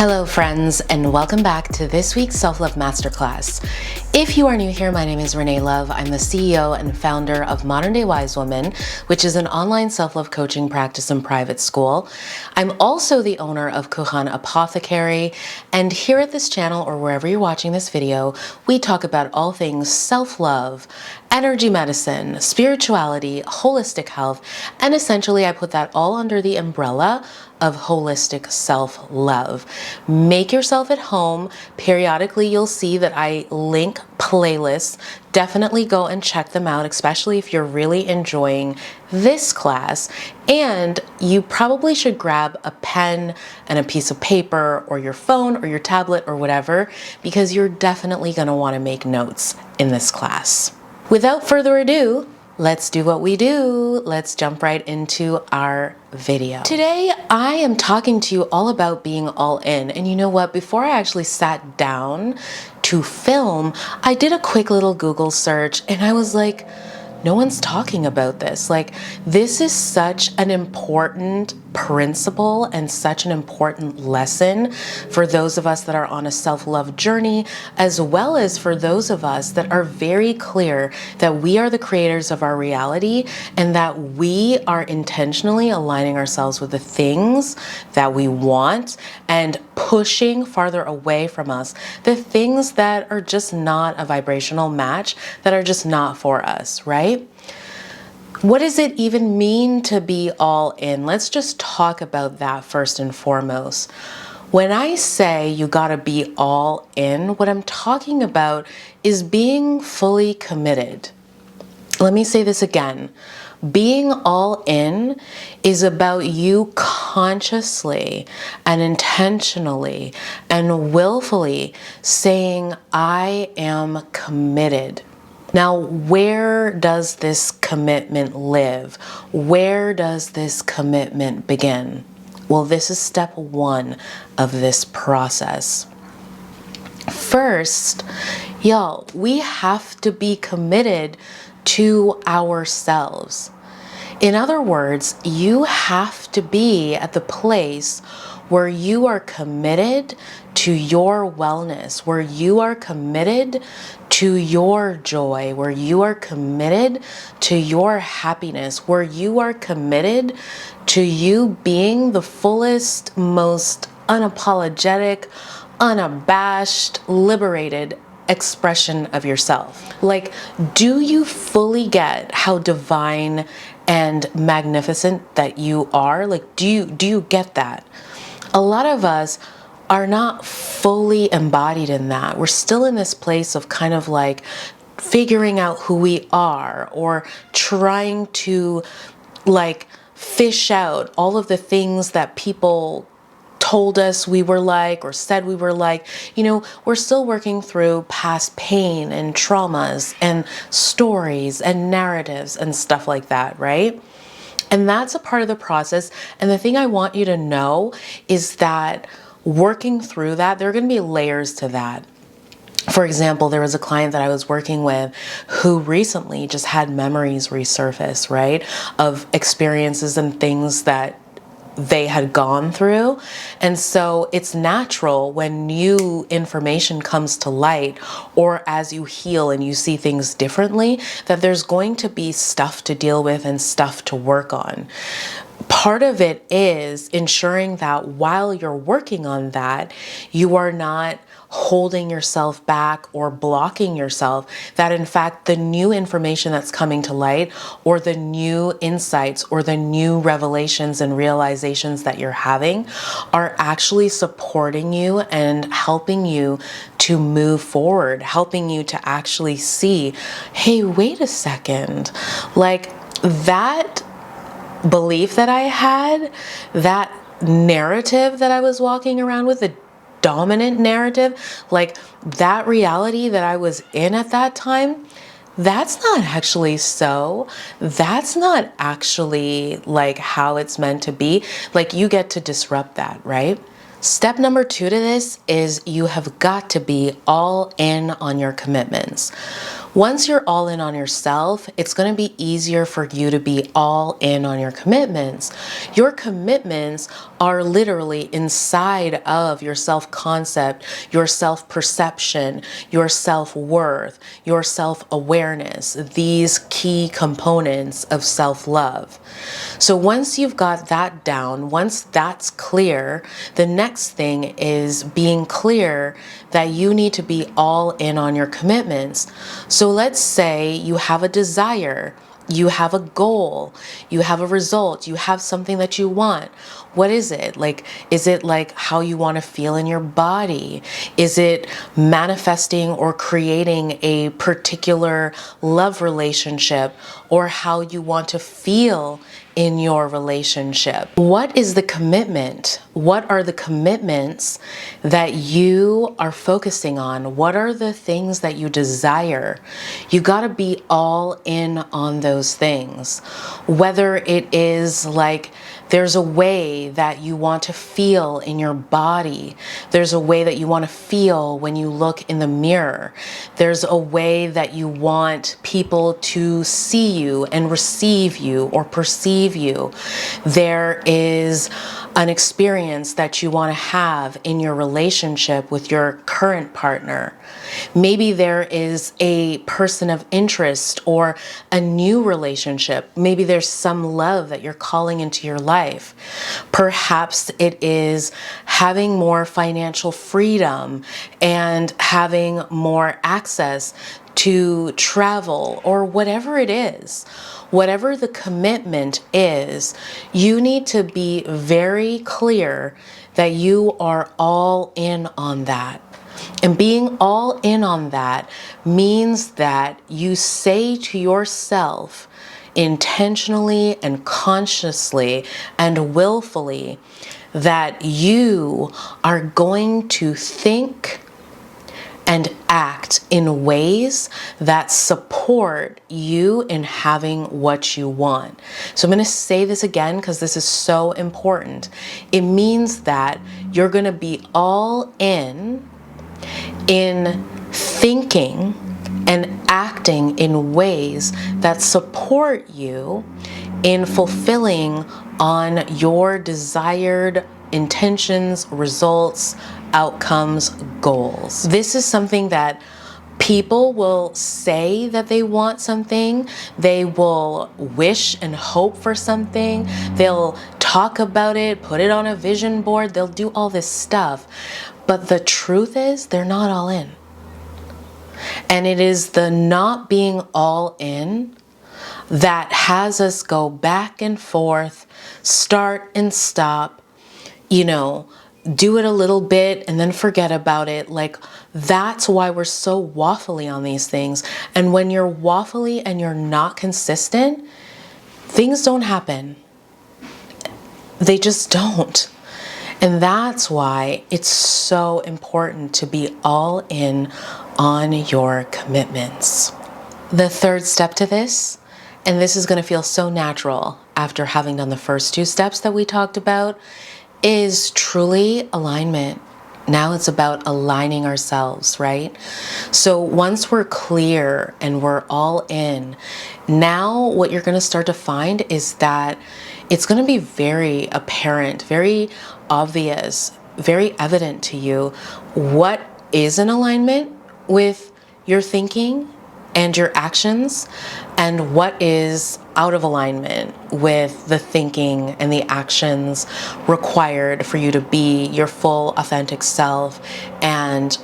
Hello friends, and welcome back to this week's Self-Love Masterclass. If you are new here, my name is RENEE Love. I'm the CEO and founder of Modern Day Wise Woman, which is an online self-love coaching practice and private school. I'm also the owner of Kuhan Apothecary, and here at this channel, or wherever you're watching this video, we talk about all things self-love, energy medicine, spirituality, holistic health, and essentially I put that all under the umbrella of holistic self-love. Make yourself at home. Periodically, you'll see that I link playlists. Definitely go and check them out, especially if you're really enjoying this class. And you probably should grab a pen and a piece of paper or your phone or your tablet or whatever, because you're definitely going to want to make notes in this class. Without further ado, let's do what we do. Let's jump right into our video. Today, I am talking to you all about being all in. And you know what? Before I actually sat down to film, I did a quick little Google search and I was like, no one's talking about this. Like, this is such an important principle and such an important lesson for those of us that are on a self-love journey, as well as for those of us that are very clear that we are the creators of our reality and that we are intentionally aligning ourselves with the things that we want and pushing farther away from us the things that are just not a vibrational match, that are just not for us, right? What does it even mean to be all in? Let's just talk about that first and foremost. When I say you gotta be all in, what I'm talking about is being fully committed. Let me say this again. Being all in is about you consciously and intentionally and willfully saying, I am committed. Now, where does this commitment live? Where does this commitment begin? Well, this is step one of this process. First, y'all, we have to be committed to ourselves. In other words, you have to be at the place where you are committed to your wellness, where you are committed to your joy, where you are committed to your happiness, where you are committed to you being the fullest, most unapologetic, unabashed, liberated expression of yourself. Like, do you fully get how divine and magnificent that you are? Like, do you get that? A lot of us are not fully embodied in that. We're still in this place of kind of like figuring out who we are, or trying to like fish out all of the things that people told us we were like or said we were like. You know, we're still working through past pain and traumas and stories and narratives and stuff like that, right? And that's a part of the process. And the thing I want you to know is that working through that, there are going to be layers to that. For example, there was a client that I was working with who recently just had memories resurface, right, of experiences and things that they had gone through. And so it's natural when new information comes to light, or as you heal and you see things differently, that there's going to be stuff to deal with and stuff to work on. Part of it is ensuring that while you're working on that, you are not holding yourself back or blocking yourself, that in fact the new information that's coming to light, or the new insights or the new revelations and realizations that you're having, are actually supporting you and helping you to move forward, helping you to actually see, hey, wait a second, like that belief that I had, that narrative that I was walking around with, the dominant narrative, like that reality that I was in at that time, that's not actually so. That's not actually like how it's meant to be. Like, you get to disrupt that, right? Step number two to this is you have got to be all in on your commitments. Once you're all in on yourself, it's going to be easier for you to be all in on your commitments. Your commitments are literally inside of your self-concept, your self-perception, your self-worth, your self-awareness, these key components of self-love. So once you've got that down, once that's clear, the next thing is being clear that you need to be all in on your commitments. So let's say you have a desire, you have a goal, you have a result, you have something that you want. What is it? Like, is it like how you want to feel in your body? Is it manifesting or creating a particular love relationship, or how you want to feel in your relationship? What is the commitment? What are the commitments that you are focusing on? What are the things that you desire? You got to be all in on those things. Whether it is like there's a way that you want to feel in your body. There's a way that you want to feel when you look in the mirror. There's a way that you want people to see you and receive you or perceive you. There is an experience that you want to have in your relationship with your current partner. Maybe there is a person of interest or a new relationship. Maybe there's some love that you're calling into your life. Perhaps it is having more financial freedom and having more access to travel, or whatever it is. Whatever the commitment is, you need to be very clear that you are all in on that. And being all in on that means that you say to yourself intentionally and consciously and willfully that you are going to think and act in ways that support you in having what you want. So I'm going to say this again because this is so important. It means that you're going to be all in thinking and acting in ways that support you in fulfilling on your desired intentions, results, outcomes, goals. This is something that people will say that they want something. They will wish and hope for something. They'll talk about it, put it on a vision board. They'll do all this stuff. But the truth is, they're not all in. And it is the not being all in that has us go back and forth, start and stop, do it a little bit and then forget about it. Like, that's why we're so waffly on these things. And when you're waffly and you're not consistent, things don't happen. They just don't. And that's why it's so important to be all in on your commitments. The third step to this, and this is going to feel so natural after having done the first two steps that we talked about, is truly alignment. Now it's about aligning ourselves, right? So once we're clear and we're all in, now what you're going to start to find is that it's going to be very apparent, very obvious, very evident to you what is in alignment with your thinking and your actions, and what is out of alignment with the thinking and the actions required for you to be your full authentic self and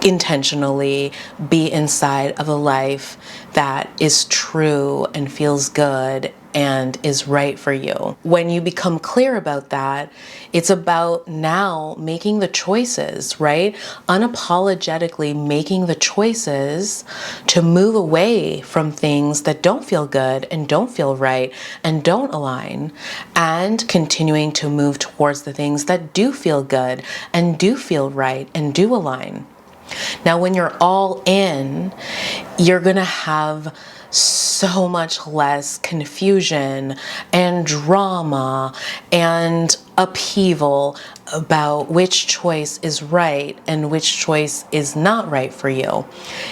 intentionally be inside of a life that is true and feels good and is right for you. When you become clear about that, it's about now making the choices, right? Unapologetically making the choices to move away from things that don't feel good and don't feel right and don't align, and continuing to move towards the things that do feel good and do feel right and do align. Now, when you're all in, you're going to have so much less confusion and drama and upheaval about which choice is right and which choice is not right for you.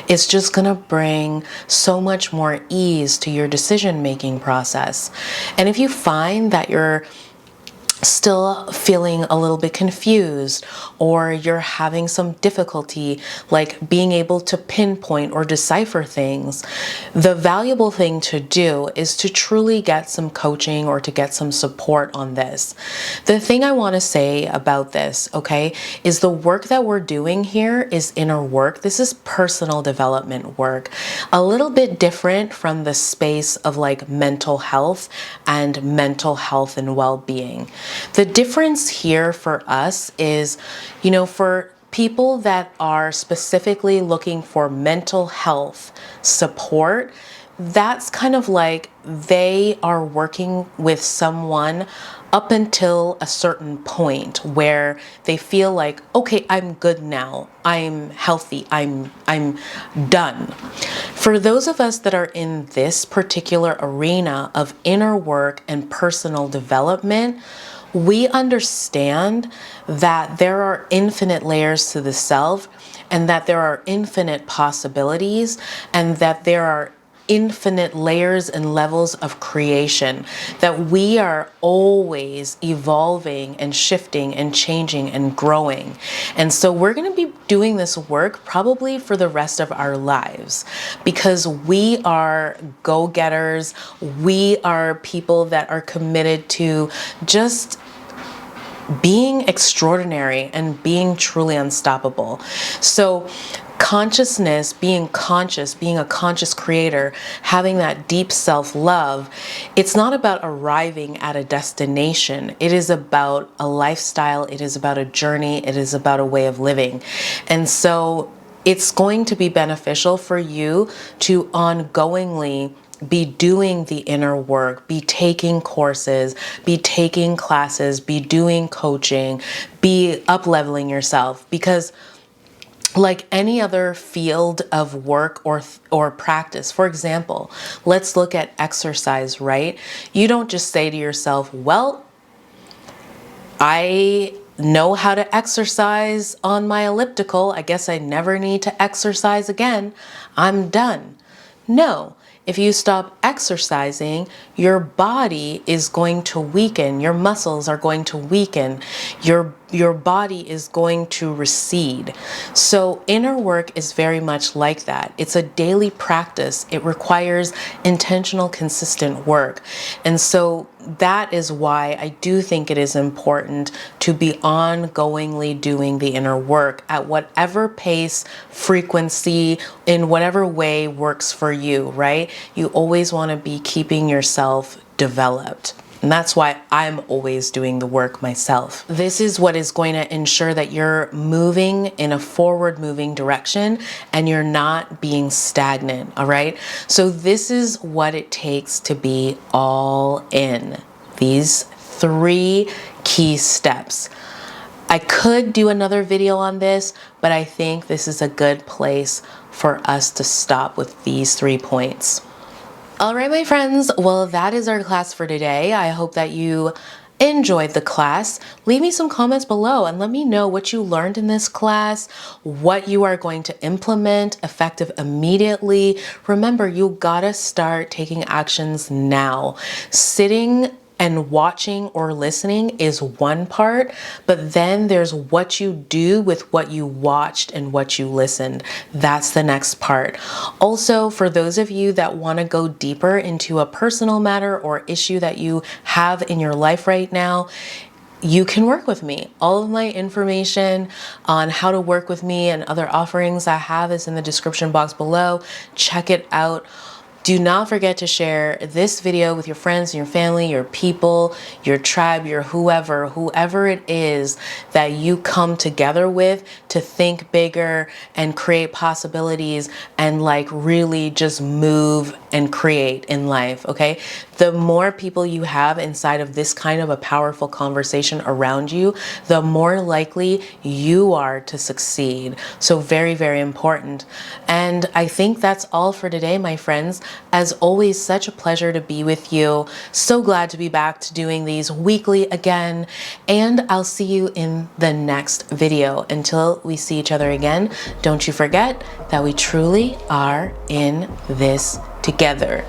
It's just going to bring so much more ease to your decision-making process. And if you find that you're still feeling a little bit confused, or you're having some difficulty like being able to pinpoint or decipher things, the valuable thing to do is to truly get some coaching or to get some support on this. The thing I want to say about this, okay, is the work that we're doing here is inner work. This is personal development work, a little bit different from the space of like mental health and well-being. The difference here for us is, for people that are specifically looking for mental health support, that's kind of like they are working with someone up until a certain point where they feel like, okay, I'm good now. I'm healthy. I'm done. For those of us that are in this particular arena of inner work and personal development, we understand that there are infinite layers to the self, and that there are infinite possibilities, and that there are infinite layers and levels of creation, that we are always evolving and shifting and changing and growing. And so we're going to be doing this work probably for the rest of our lives, because we are go-getters. We are people that are committed to just being extraordinary and being truly unstoppable. So consciousness, being conscious, being a conscious creator, having that deep self-love, it's not about arriving at a destination. It is about a lifestyle. It is about a journey. It is about a way of living. And so it's going to be beneficial for you to ongoingly be doing the inner work, be taking courses, be taking classes, be doing coaching, be up-leveling yourself, because like any other field of work or practice, for example, let's look at exercise, right? You don't just say to yourself, well, I know how to exercise on my elliptical. I guess I never need to exercise again. I'm done. No. If you stop exercising, your body is going to weaken, your muscles are going to weaken, your body is going to recede. So inner work is very much like that. It's a daily practice. It requires intentional, consistent work. And so that is why I do think it is important to be ongoingly doing the inner work at whatever pace, frequency, in whatever way works for you, right? You always want to be keeping yourself developed. And that's why I'm always doing the work myself. This is what is going to ensure that you're moving in a forward moving direction and you're not being stagnant, all right? So this is what it takes to be all in. These 3 key steps. I could do another video on this, but I think this is a good place for us to stop with these 3 points. All right, my friends, well, that is our class for today. I hope that you enjoyed the class. Leave me some comments below and let me know what you learned in this class, what you are going to implement effective immediately. Remember, you gotta start taking actions now. Sitting and watching or listening is one part, but then there's what you do with what you watched and what you listened. That's the next part. Also, for those of you that want to go deeper into a personal matter or issue that you have in your life right now, you can work with me. All of my information on how to work with me and other offerings I have is in the description box below. Check it out. Do not forget to share this video with your friends, your family, your people, your tribe, your whoever it is that you come together with to think bigger and create possibilities and like really just move and create in life, okay? The more people you have inside of this kind of a powerful conversation around you, the more likely you are to succeed. So very, very important. And I think that's all for today, my friends. As always, such a pleasure to be with you. So glad to be back to doing these weekly again. And I'll see you in the next video. Until we see each other again, don't you forget that we truly are in this together.